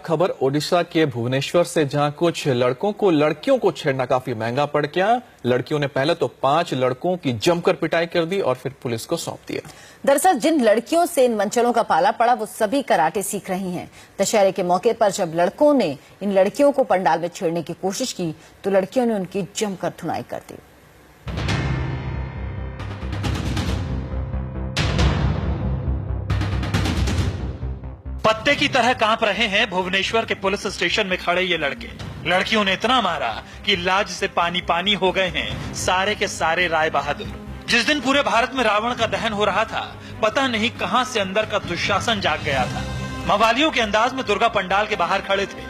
खबर ओडिशा के भुवनेश्वर से, जहां कुछ लड़कों को लड़कियों को छेड़ना काफी महंगा पड़ गया। लड़कियों ने पहले तो 5 लड़कों की जमकर पिटाई कर दी और फिर पुलिस को सौंप दिया। दरअसल जिन लड़कियों से इन मंचलों का पाला पड़ा वो सभी कराटे सीख रही हैं। दशहरे के मौके पर जब लड़कों ने इन लड़कियों को पंडाल में छेड़ने की कोशिश की तो लड़कियों ने उनकी जमकर धुनाई कर दी। पत्ते की तरह कांप रहे हैं भुवनेश्वर के पुलिस स्टेशन में खड़े ये लड़के। लड़कियों ने इतना मारा कि लाज से पानी पानी हो गए हैं सारे के सारे राय बहादुर। जिस दिन पूरे भारत में रावण का दहन हो रहा था, पता नहीं कहां से अंदर का दुशासन जाग गया था। मवालियों के अंदाज में दुर्गा पंडाल के बाहर खड़े थे,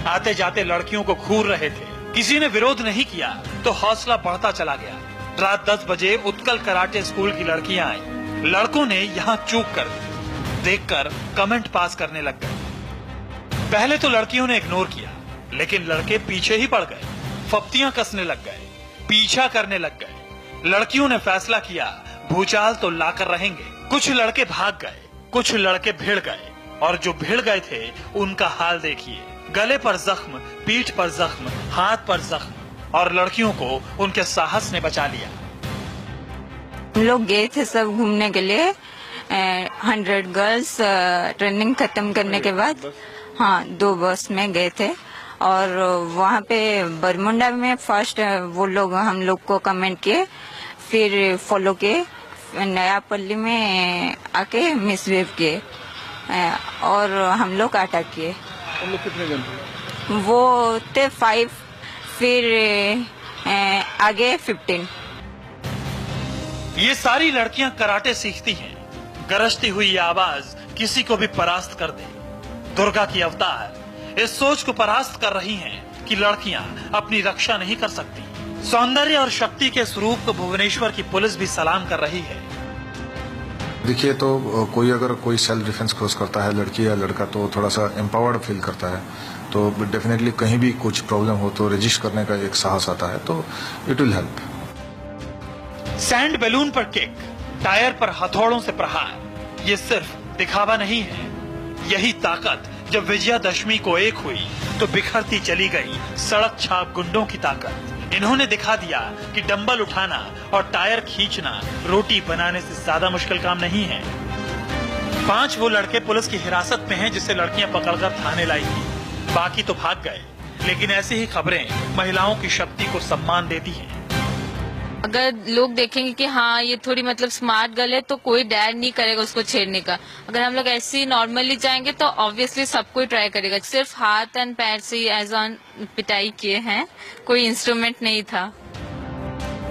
आते जाते लड़कियों को घूर रहे थे। किसी ने विरोध नहीं किया तो हौसला बढ़ता चला गया। रात 10 बजे उत्कल कराटे स्कूल की लड़कियां आई। लड़कों ने यहाँ चूक कर दी। देखकर कमेंट पास करने लग गए। पहले तो लड़कियों ने इग्नोर किया, लेकिन लड़के पीछे ही पड़ गए। फप्तियां कसने लग गए, पीछा करने लग गए। लड़कियों ने फैसला किया भूचाल तो लाकर रहेंगे। कुछ लड़के भाग गए, कुछ लड़के भिड़ गए, और जो भिड़ गए थे उनका हाल देखिए। गले पर जख्म, पीठ पर जख्म, हाथ पर जख्म, और लड़कियों को उनके साहस ने बचा लिया। हम लोग गए थे सब घूमने के लिए। 100 गर्ल्स ट्रेनिंग खत्म करने के बाद 2 बस में गए थे, और वहाँ पे बरमुंडा में फर्स्ट वो लोग हम लोग को कमेंट किए, फिर फॉलो किए, नयापल्ली में आके मिसबिहेव किए और हम लोग अटैक किए। हम लोग कितने जन थे? वो थे 5, फिर आगे 15। ये सारी लड़कियां कराटे सीखती हैं। गरजती हुई ये आवाज किसी को भी परास्त कर दे। दुर्गा की अवतार इस सोच को परास्त कर रही हैं कि लड़कियां अपनी रक्षा नहीं कर सकती। सौंदर्य और शक्ति के स्वरूप को भुवनेश्वर की पुलिस भी सलाम कर रही है। देखिए, तो अगर कोई सेल्फ डिफेंस कोर्स करता है, लड़की या लड़का, तो थोड़ा सा एम्पावर्ड फील करता है। तो डेफिनेटली कहीं भी कुछ प्रॉब्लम हो तो रजिस्ट करने का एक साहस आता है, तो it will help. Sand balloon पर किक, टायर पर हथौड़ों से प्रहार, ये सिर्फ दिखावा नहीं है। यही ताकत जब विजयादशमी को एक हुई तो बिखरती चली गई सड़क छाप गुंडों की ताकत। इन्होंने दिखा दिया कि डंबल उठाना और टायर खींचना रोटी बनाने से ज्यादा मुश्किल काम नहीं है। 5 वो लड़के पुलिस की हिरासत में हैं जिसे लड़कियां पकड़कर थाने लाई थी। बाकी तो भाग गए, लेकिन ऐसी ही खबरें महिलाओं की शक्ति को सम्मान देती हैं। अगर लोग देखेंगे कि हाँ ये थोड़ी मतलब स्मार्ट गर्ल है तो कोई डैर नहीं करेगा उसको छेड़ने का। अगर हम लोग ऐसे ही नॉर्मली जाएंगे तो ऑब्वियसली सब कोई ट्राई करेगा। सिर्फ हाथ एंड पैर से ही एज ऑन पिटाई किए हैं, कोई इंस्ट्रूमेंट नहीं था।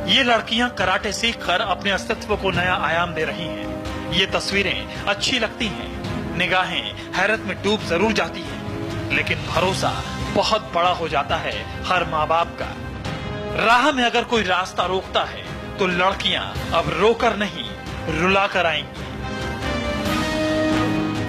ये लड़कियां कराटे सीख कर अपने अस्तित्व को नया आयाम दे रही हैं। ये तस्वीरें अच्छी लगती हैं, निगाहें हैरत में डूब जरूर जाती हैं, लेकिन भरोसा बहुत बड़ा हो जाता है हर माँ बाप का। राह में अगर कोई रास्ता रोकता है तो लड़कियां अब रोकर नहीं रुला कर आएंगी।